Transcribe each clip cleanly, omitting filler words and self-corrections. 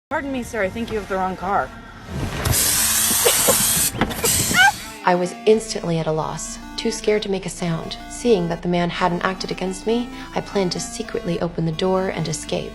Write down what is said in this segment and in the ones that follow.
Pardon me, sir. I think you have the wrong car. I was instantly at a loss, too scared to make a sound. Seeing that the man hadn't acted against me, I planned to secretly open the door and escape.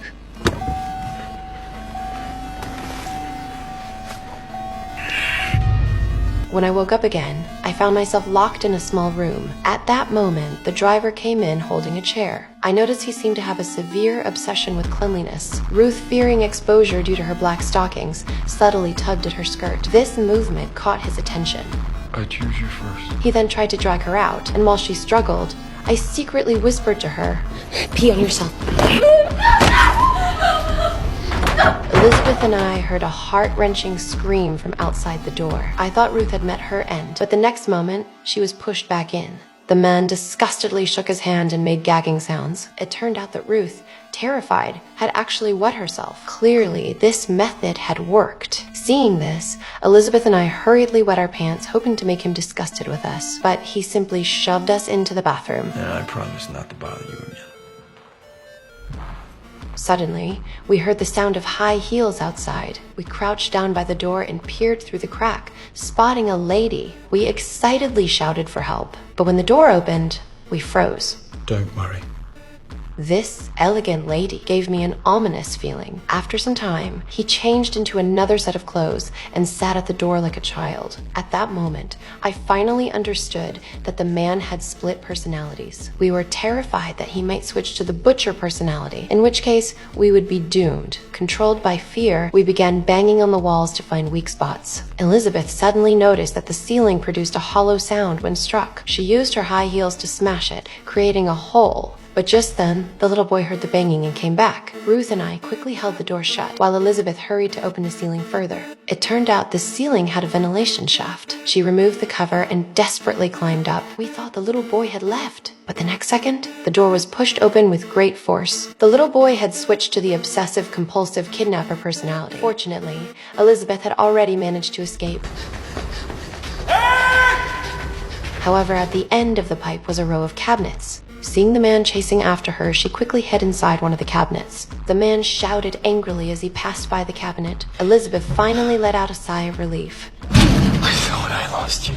When I woke up again, I found myself locked in a small room. At that moment, the driver came in holding a chair. I noticed he seemed to have a severe obsession with cleanliness. Ruth, fearing exposure due to her black stockings, subtly tugged at her skirt. This movement caught his attention. I choose you first. He then tried to drag her out, and while she struggled, I secretly whispered to her, "Pee on yourself." Elizabeth and I heard a heart-wrenching scream from outside the door. I thought Ruth had met her end, but the next moment, she was pushed back in. The man disgustedly shook his hand and made gagging sounds. It turned out that Ruth, terrified, had actually wet herself. Clearly, this method had worked. Seeing this, Elizabeth and I hurriedly wet our pants, hoping to make him disgusted with us, but he simply shoved us into the bathroom. And I promise not to bother you again. Suddenly, we heard the sound of high heels outside. We crouched down by the door and peered through the crack, spotting a lady. We excitedly shouted for help, but when the door opened, we froze. Don't worry. This elegant lady gave me an ominous feeling. After some time, he changed into another set of clothes and sat at the door like a child. At that moment, I finally understood that the man had split personalities. We were terrified that he might switch to the butcher personality, in which case we would be doomed. Controlled by fear, we began banging on the walls to find weak spots. Elizabeth suddenly noticed that the ceiling produced a hollow sound when struck. She used her high heels to smash it, creating a hole. But just then, the little boy heard the banging and came back. Ruth and I quickly held the door shut, while Elizabeth hurried to open the ceiling further. It turned out the ceiling had a ventilation shaft. She removed the cover and desperately climbed up. We thought the little boy had left. But the next second, the door was pushed open with great force. The little boy had switched to the obsessive-compulsive kidnapper personality. Fortunately, Elizabeth had already managed to escape. However, at the end of the pipe was a row of cabinets. Seeing the man chasing after her, she quickly hid inside one of the cabinets. The man shouted angrily as he passed by the cabinet. Elizabeth finally let out a sigh of relief. I thought I lost you.